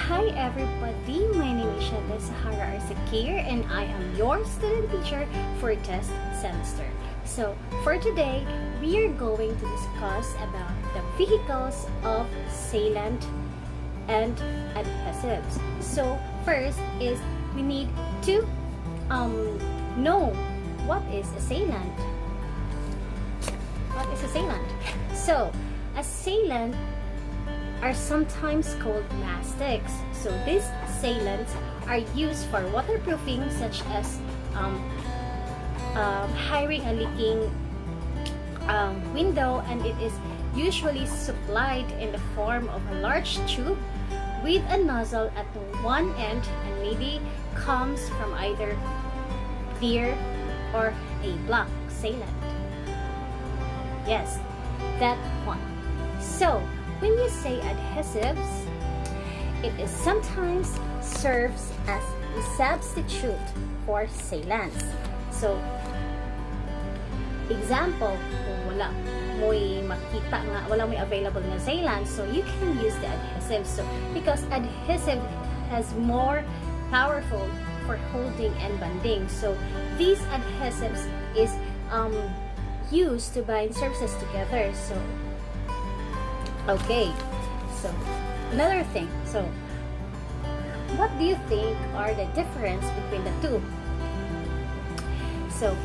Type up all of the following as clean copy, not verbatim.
Hi everybody, my name is Shanda Sahara Arzakir and I am your student teacher for test semester. So for today, we are going to discuss about the vehicles of sealant and adhesives. So first is we need to know what is a sealant. What is a sealant? So a sealant are sometimes called mastics. So these sealants are used for waterproofing, such as hiring a leaking window, and it is usually supplied in the form of a large tube with a nozzle at the one end, and maybe comes from either clear or a black sealant. Yes, that one. So when you say adhesives, it is sometimes serves as a substitute for sealants. So, example, kung wala mo'y makita nga, wala mo'y available na sealants, so you can use the adhesive. So, because adhesive has more powerful for holding and bonding. So, these adhesives is used to bind surfaces together. So, okay, so another thing. So, what do you think are the difference between the two? So,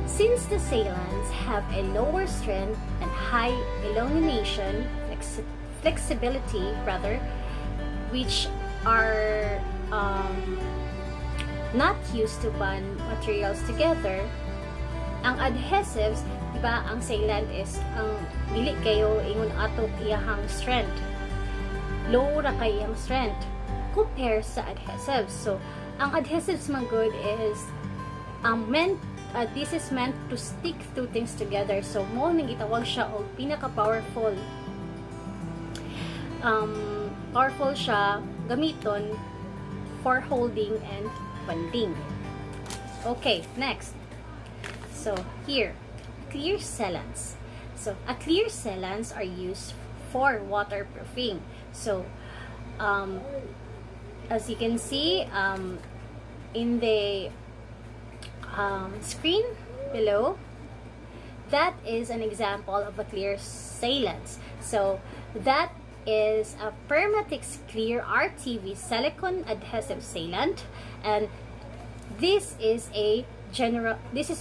since the sealants have a lower strength and high illumination flexibility, rather, which are not used to bond materials together, ang adhesives, diba, ang sealant is ang dili kayo ingon ato iyahang strength, low ra kay iyang strength compare sa adhesives. So ang adhesives man good is this is meant to stick two things together. So mo ning gitawag siya og pinaka powerful siya gamiton for holding and bonding. Okay, next. So here, clear sealants. So a clear sealants are used for waterproofing. So as you can see in the screen below, that is an example of a clear sealant. So that is a Permatex Clear RTV silicone adhesive sealant, and this is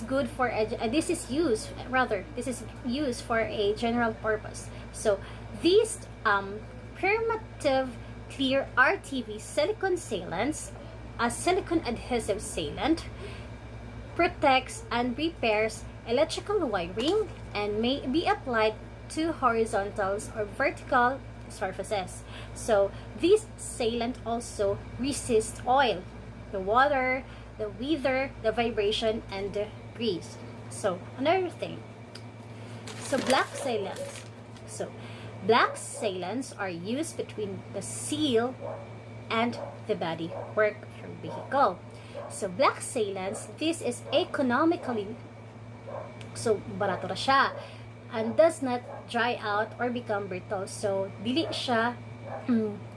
good for this is used for a general purpose. So these Permatex Clear RTV silicone sealants, a silicone adhesive sealant, protects and repairs electrical wiring and may be applied to horizontal or vertical surfaces. So this sealant also resists oil, the water, the weather, the vibration, and the grease. So another thing. So black sealants. So black sealants are used between the seal and the body work of your vehicle. So black sealants, this is economically, so barato ra siya, and does not dry out or become brittle. So dili siya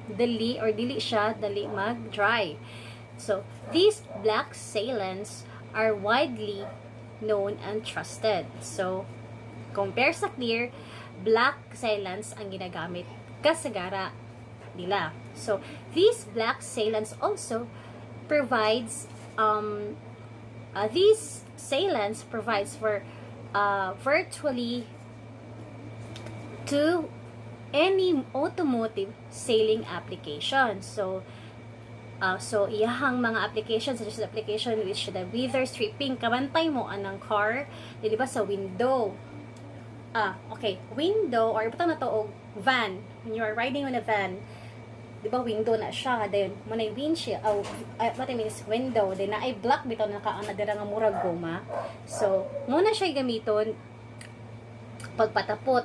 dali mag-dry. So these black sealants are widely known and trusted. So compare sa clear, black sealants ang ginagamit kasagara nila. So these black sealants also provides for virtually to any automotive sealing application. So iyahang mga applications, such as application which the weather stripping, kabantay mo anang car, di ba, sa window. Okay, window, or butang na to og van. When you are riding on a van, di ba, window na siya, then manay windshield, what I mean is window, then na ay black bitaw na dira nga murag goma. So muna siya gamiton pagpatapot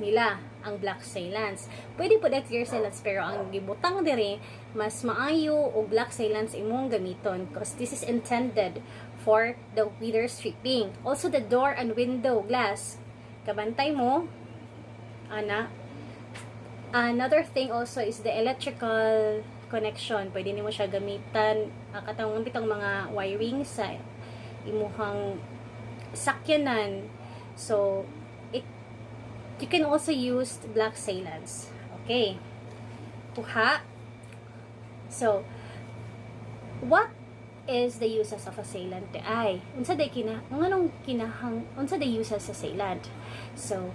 nila ang black sealants. Pwede po na clear sealants, pero ang gibutang dire mas maayo o black sealants imong gamiton because this is intended for the weather stripping. Also the door and window glass, kabantay mo ana Another thing also is the electrical connection. Pwede nimo siya gamitan katong bitong mga wiring sa imuhang sakyanan. So you can also use black sealants. Okay. Kuha. So what is the uses of a sealant? Ay, unsa day unsa day uses sa sealant? So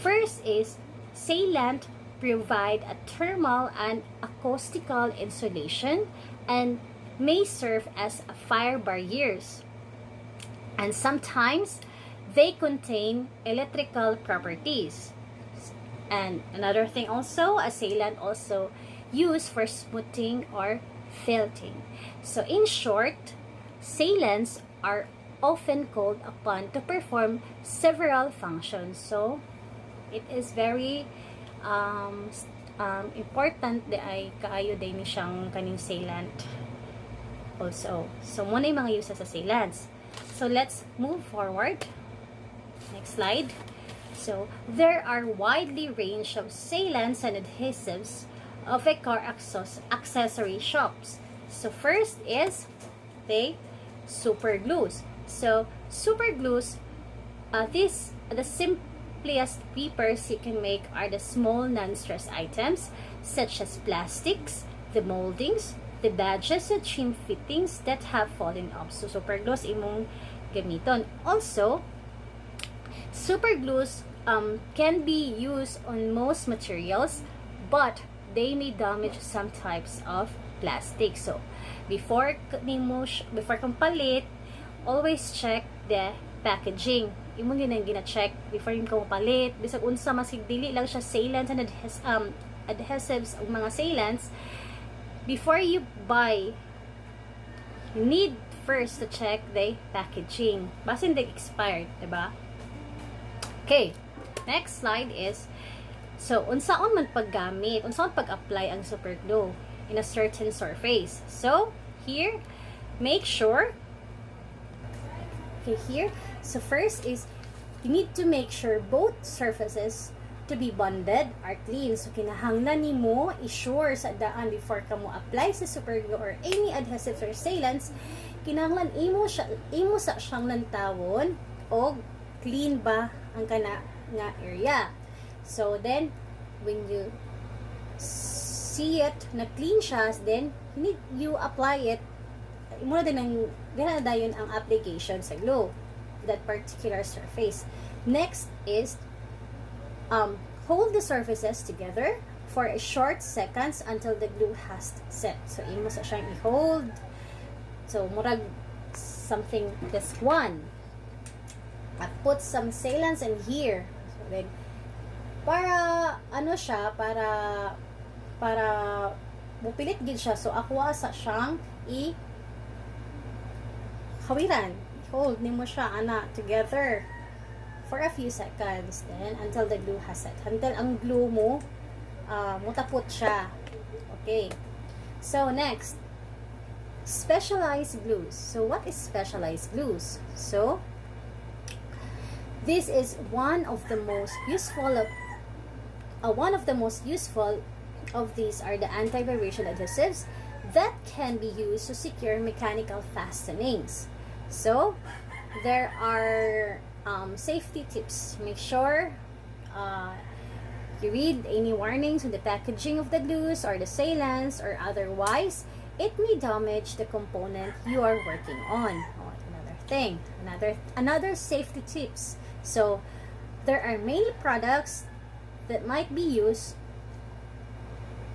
first is sealant provide a thermal and acoustical insulation and may serve as fire barriers. And sometimes they contain electrical properties. And another thing also, a sealant also used for smoothing or felting. So in short, sealants are often called upon to perform several functions. So it is very important na ay kaayo din ni siyang kaning sealant also. So muna yung mga uses sa sealants. So let's move forward. Next slide. So there are widely range of sealants and adhesives of a car accessory shops. So first is the superglues. So superglues, the simplest papers you can make are the small non-stress items such as plastics, the moldings, the badges and trim fittings that have fallen off. So superglues imong gamiton. Also, superglues can be used on most materials, but they may damage some types of plastic. So before kang palit, always check the packaging. Imo din ang gina-check before yung palit. Bisag unsa masig dili lang siya sealants and adhesives ug mga sealants. Before you buy, you need first to check the packaging. Basin the expired, diba? Okay. Next slide is, so unsaon man paggamit, unsaon pag-apply ang superglue in a certain surface. So here, make sure. Okay, here. So first is, you need to make sure both surfaces to be bonded are clean. So kinahanglan nimo i-sure sa daan before ka mo apply sa superglue or any adhesives or sealants. Kinahanglan imo sa siyang lantawon o clean ba ang kana nga area. So then when you see it na clean siya, then you apply it. Muna din ang dayon ang application sa glue that particular surface. Next is hold the surfaces together for a short seconds until the glue has set. So imo sa siyang i-hold. So murag something this one. I put some sealants in here. So then para ano siya, para mupilit gid siya. So ako sa siyang hawiran. Hold nimo siya ana together for a few seconds, then until the glue has set. Until ang glue mo mutapot siya. Okay. So next, specialized glues. So what is specialized glues? So this is one of the most useful of these are the anti-vibration adhesives that can be used to secure mechanical fastenings. So there are safety tips. Make sure you read any warnings on the packaging of the glues or the sealants, or otherwise it may damage the component you are working on. Oh, another safety tips. So there are many products that might be used,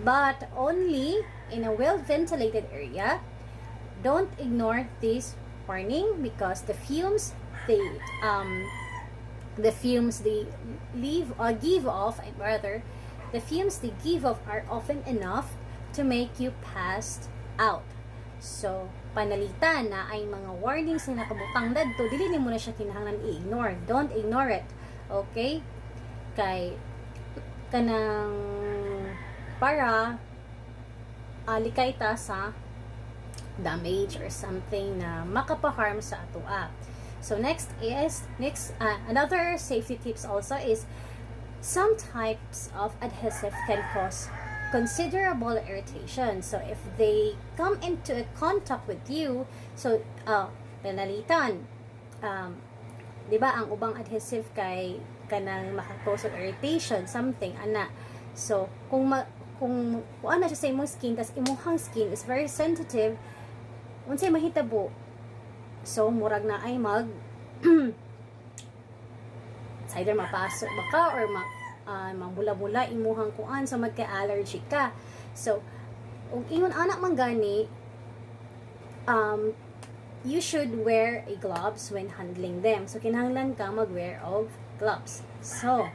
but only in a well-ventilated area. Don't ignore this warning because the fumes they give off are often enough to make you pass out. So panalitan na ay mga warnings na nakabutang dadto, dili nimo na siya kinahanglan i-ignore. Don't ignore it. Okay? Kay kanang para likay ta sa damage or something na makapaharm sa atua. So next another safety tips also is some types of adhesive can cause considerable irritation. So if they come into a contact with you, so penalitan. Di ba ang ubang adhesive kay kanang maka-cause of irritation, something ana. So kung ano siya sa imong skin, tas imong skin is very sensitive, unsay mahitabo, so murag na ay it's either mapasok baka or mambula-bula imuhang kuan, so magka-allergy ka. So kung ingon anak man gani, you should wear a gloves when handling them. So kinahanglan ka mag-wear of gloves. So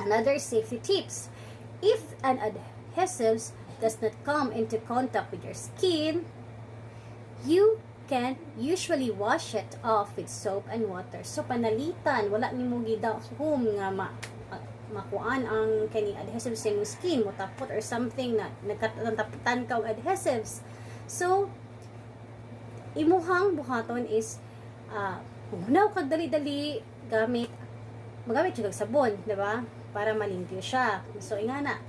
another safety tips: if an adhesive does not come into contact with your skin, you can usually wash it off with soap and water. So panalitan, wala nimo gidahom nga makuan ang kani adhesive sa imong skin, mo tapot or something na nagkataputan ka og adhesives. So imuhang buhaton is hunaw kag dali-dali magamit siya kag sabon, di ba? Para malimpyo siya. So ingana.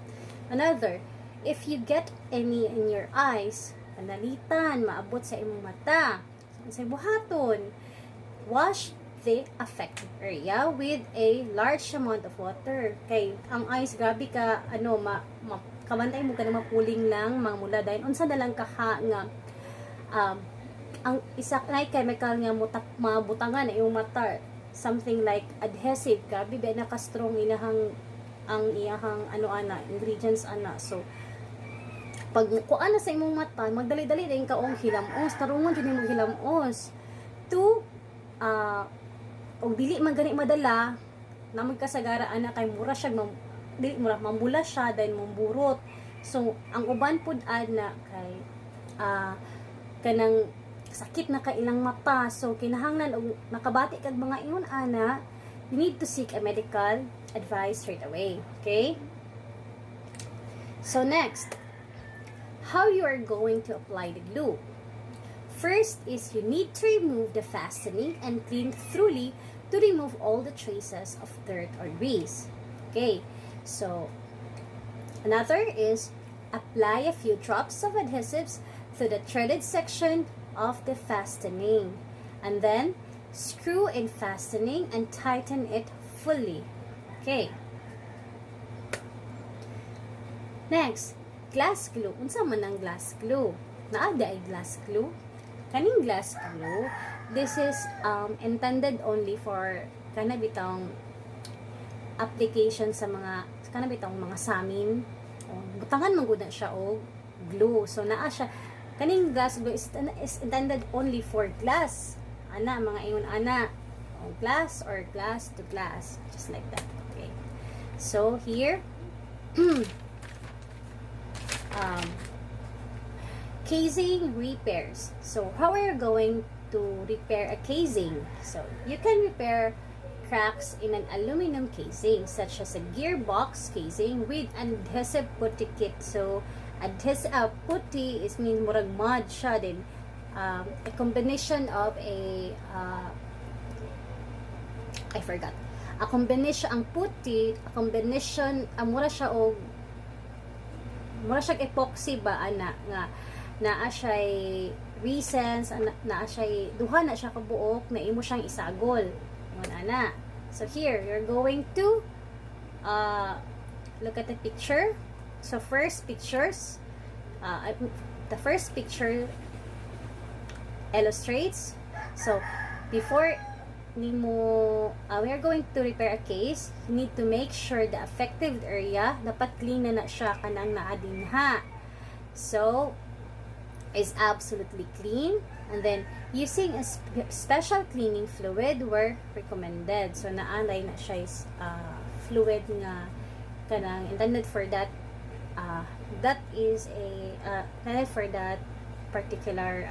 Another, if you get any in your eyes, panalitan, maabot sa imong mata, sa buhaton, wash the affected area with a large amount of water. Kay ang eyes, grabe ka, kabantay mo ka na mapuling lang, mangmula dahil unsa na lang kaha nga, ang isa na chemical nga mabutangan na yung mata, something like adhesive, grabe ba naka-strong ang iyahang ingredients ana. So pag kuan na sa imong mata, magdali-dali din ka og hilamos, tarungon jud nimo hilamos to og dili man gani madala na magkasagara ana kay mura siya dili mura mambula siya dahil mamburot. So ang uban pud na kay kanang sakit na ka ilang mata, so kinahanglan og nakabati kag mga ingon ana, you need to seek a medical advice straight away. Okay? So next, how you are going to apply the glue. First is you need to remove the fastening and clean thoroughly to remove all the traces of dirt or grease. Okay? So another is apply a few drops of adhesives to the threaded section of the fastening, and then screw in fastening and tighten it fully. Okay. Next, glass glue. Unsa man ang glass glue? Naada ay glass glue. Kaning glass glue, this is intended only for kanabitang application sa kanabitang mga samin. Butangan man gud na siya og glue. So naa siya. Kaning glass glue is intended only for glass. Ana, mga ingon ana. Glass or glass to glass. Just like that. Okay. So, here, casing repairs. So, how are you going to repair a casing? So, you can repair cracks in an aluminum casing, such as a gearbox casing with an adhesive putty kit. So, putty is mean murag mud siya din. A combination of a combination ang putty, mura siya epoxy ba ana nga naa siya resins, naa siya duha na siya kabuok na imo siyang isagol ana. So here you're going to look at the picture. So the first picture illustrates. So before nimo we are going to repair a case, you need to make sure the affected area dapat clean na siya kanang naa dinha. So is absolutely clean, and then using a special cleaning fluid were recommended. So naanay na siya is fluid nga kanang intended for that that is intended for that particular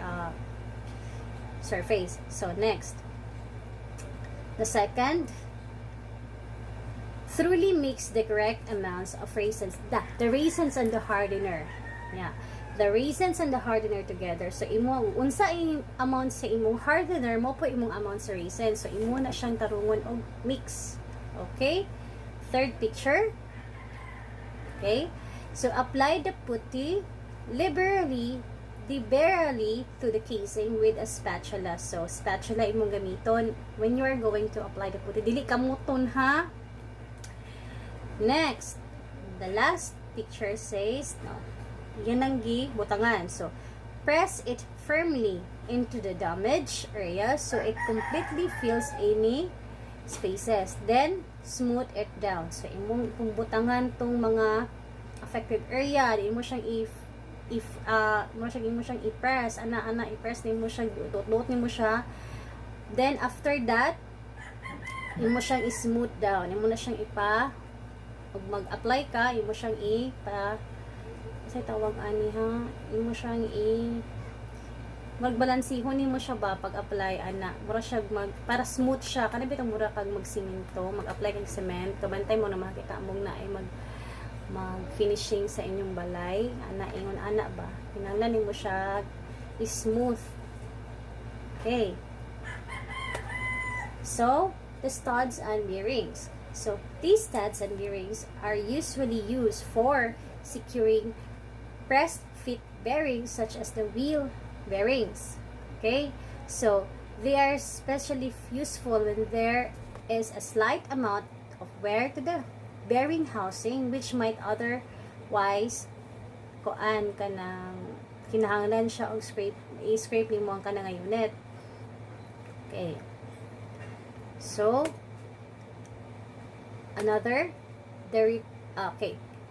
surface. So next, the second, thoroughly mix the correct amounts of raisins. The raisins and the hardener. Yeah. The raisins and the hardener together. So imo unsa ang amount sa imong hardener mo po imong amount sa raisins. So imo na siyang tarungon og mix. Okay? third picture. Okay? So, apply the putty liberally to the casing with a spatula. So, spatula imong gamiton when you are going to apply the putty. Dili kamuton ha. Next, the last picture says, no, yan ang gibutangan. So, press it firmly into the damaged area so it completely fills any spaces. Then, smooth it down. So, imong butangan tong mga affected area, di mo siyang mo siyang i-press, i-press ni mo siya, dot ni mo siya. Then after that, imo siyang i-smooth down, imo na siyang pag mag-apply ka, imo siyang kasi tawag ani ha, imo siyang magbalansihon nimo siya ba pag-apply mura siya para smooth siya, kana bitong mura kag magsimento, mag-apply kag cement, kabantay mo na makita mong na ay mag-finishing sa inyong balay, ingon ba, kinahanglan nimo siya i-smooth. Okay, so the studs and bearings. So these studs and bearings are usually used for securing pressed fit bearings such as the wheel bearings. Okay, so they are especially useful when there is a slight amount of wear to the bearing housing which might otherwise kinahanglan siya og i-scrape nimo ang kanang unit. Okay, so another,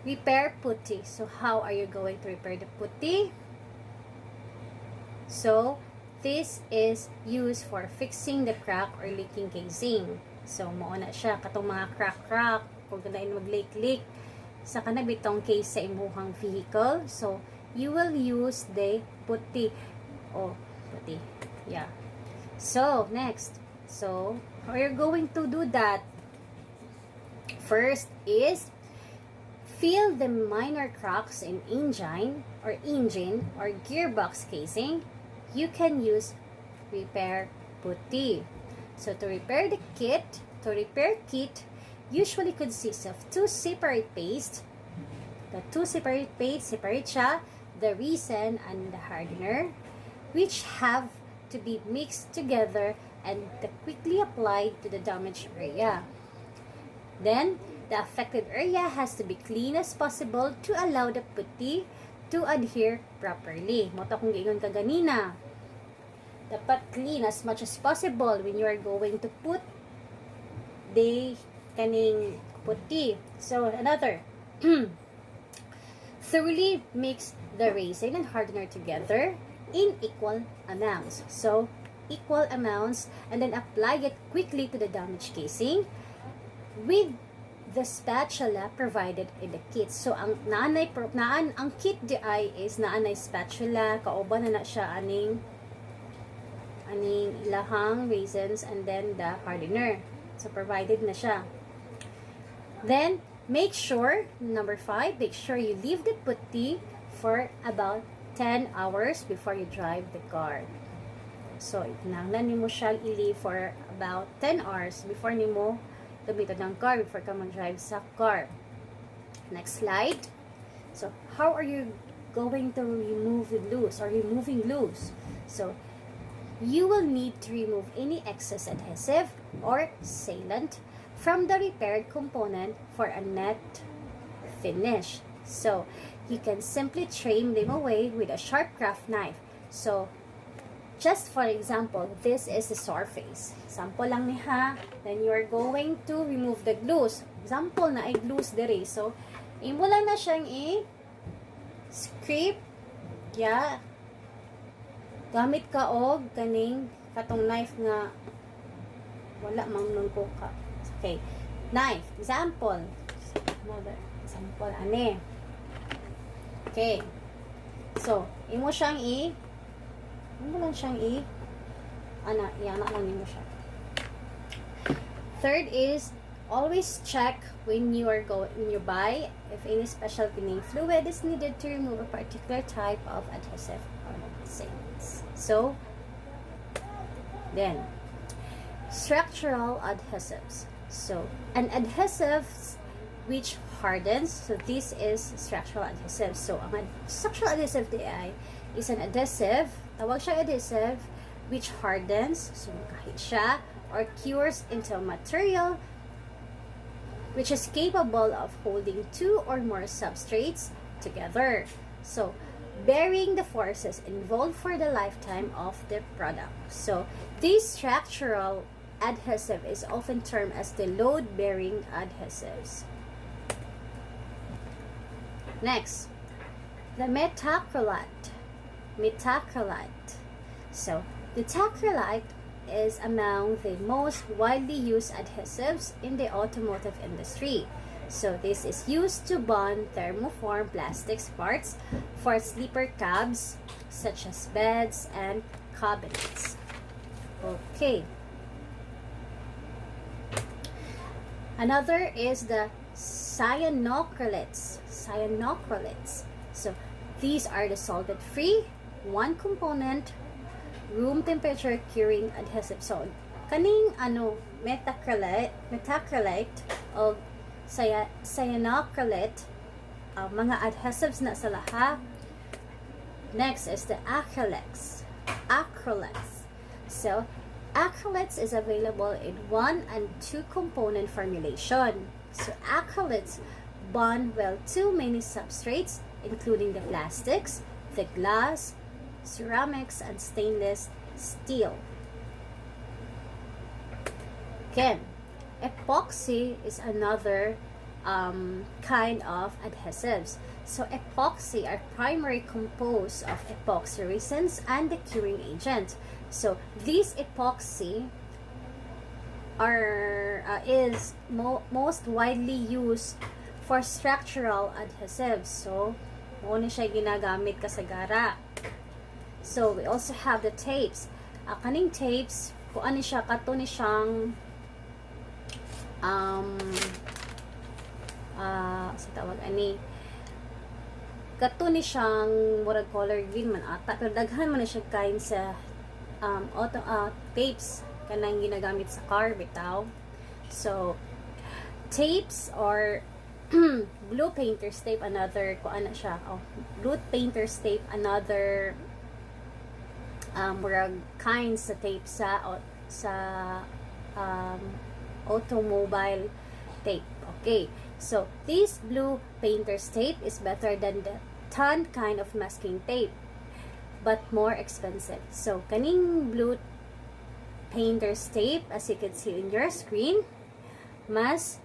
repair putty. So how are you going to repair the putty? So this is used for fixing the crack or leaking casing. So mao na siya katong mga crack kung ganain mag-leak sa kanabitong case sa imuhang vehicle. So you will use the putty. Yeah. So next, so how are you going to do that? First is fill the minor cracks in engine or gearbox casing. You can use repair putty. So to repair kit usually consists of two separate paste. The two separate paste, separate siya, the resin and the hardener, which have to be mixed together and quickly applied to the damaged area. Then, the affected area has to be clean as possible to allow the putty to adhere properly. Moto kung giingon ka ganina. Dapat clean as much as possible when you are going to put the kaning putty. So, another. Thoroughly mix the resin and hardener together in equal amounts. So, equal amounts and then apply it quickly to the damaged casing with the spatula provided in the kit. So ang kit di ay is naanay spatula, kauban na siya aning ilahang resins and then the hardener. So provided na siya. Then make sure, number 5, make sure you leave the putty for about 10 hours before you drive the car. So kinahanglan nimo siya i-leave for about 10 hours before nimo gamiton ng car, before ka mag-drive sa car. Next slide. So, how are you going to remove the glues or removing glues? So, you will need to remove any excess adhesive or sealant from the repaired component for a net finish. So, you can simply trim them away with a sharp craft knife. So, just for example, this is the surface. Sample lang ni ha. Then you are going to remove the glues. Example na ay glues dere. So, imo lang na siyang scrape. Yeah. Gamit ka og kaning katong knife nga wala mang nungko ka. Okay. Knife. Example. Another example. Ane. Okay. So, imo siyang iyanak lang nimo siya. Third is always check when you buy if any special cleaning fluid is needed to remove a particular type of adhesive or sealants. So then structural adhesives. So an adhesive which hardens. So this is structural adhesive. So ang structural adhesive ay is an adhesive, tawag siya adhesive, which hardens, so kahit siya, or cures into a material which is capable of holding two or more substrates together. So bearing the forces involved for the lifetime of the product. So this structural adhesive is often termed as the load-bearing adhesives. Next, the methacrylate. So, the methacrylate is among the most widely used adhesives in the automotive industry. So, this is used to bond thermoform plastics parts for sleeper cabs, such as beds and cabinets. Okay. Another is the cyanoacrylates. So, these are the solvent-free, one-component, room temperature curing adhesive. So, kaning methacrylate o cyanoacrylate, mga adhesives na sa laha. Next is the acrylics. So, acrylics is available in 1 and 2 component formulation. So, acrylics bond well to many substrates, including the plastics, the glass, ceramics, and stainless steel. Again, epoxy is another kind of adhesives. So, epoxy are primarily composed of epoxy resins and the curing agent. So, these epoxy is most widely used for structural adhesives. So, muna siya ginagamit kasagara. So, we also have the tapes. Kaning tapes, kung ano siya, kato ni siyang sa tawag ani, kato ni siyang murag color green man ata, pero daghan man na siya kain sa tapes kanang ginagamit sa car bitaw. So, tapes or blue painter's tape, another blue painter's tape, another murag kind sa tape sa automobile tape. Okay, so this blue painter's tape is better than the tan kind of masking tape, but more expensive. So kaning blue painter's tape, as you can see in your screen, mas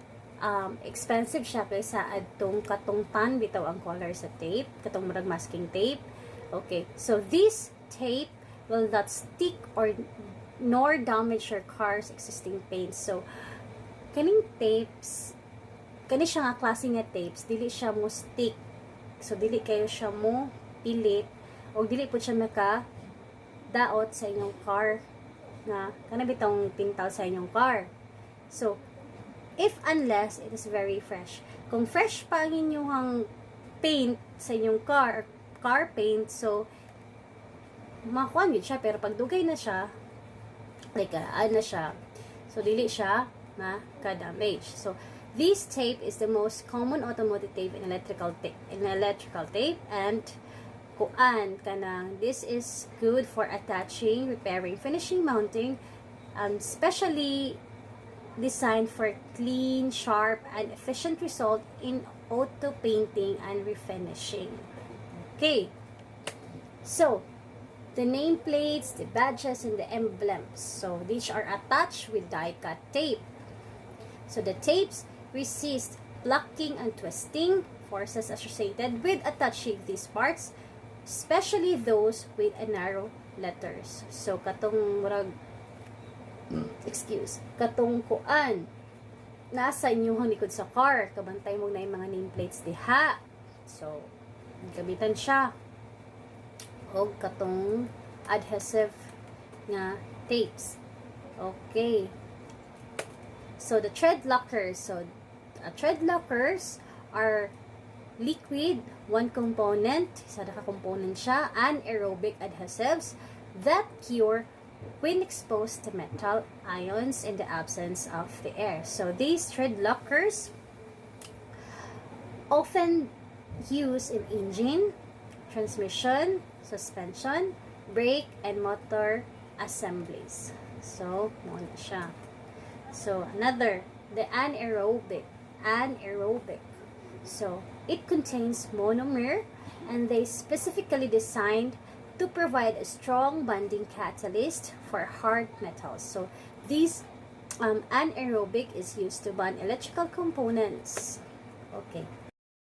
expensive siya kaysa adtong katong tan bitaw ang color sa tape, katong murag masking tape. Okay, so this tape will not stick or nor damage your car's existing paint. So kaning tapes, kani siya nga klase nga tapes, dili siya mo stick. So dili kayo siya mo pilit o dili po siya maka daot sa inyong car nga kana bitong pintal sa inyong car. So if unless it is very fresh. Kung fresh pa ang inyong paint sa inyong car paint, so makuha yun siya, pero pag dugay na siya, like na siya, so dili siya ka-damage. So this tape is the most common automotive tape in electrical tape, and kuan kanang this is good for attaching, repairing, finishing, mounting, especially designed for clean, sharp, and efficient result in auto painting and refinishing. Okay, so the nameplates, the badges, and the emblems. So these are attached with die-cut tape. So the tapes resist plucking and twisting forces associated with attaching these parts, especially those with a narrow letters. So katong murag katong kuan nasa inyong likod sa car, kabantay mo na yung mga nameplates diha. So gabitan siya o katong adhesive nga tapes. Okay, so the thread lockers. So thread lockers are liquid, one component, isa ka component siya, anaerobic adhesives that cure when exposed to metal ions in the absence of the air. So these thread lockers often used in engine, transmission, suspension, brake, and motor assemblies. So, muna siya. So, another, the anaerobic. So, it contains monomer, and they specifically designed to provide a strong bonding catalyst for hard metals. So, these anaerobic is used to bond electrical components. Okay.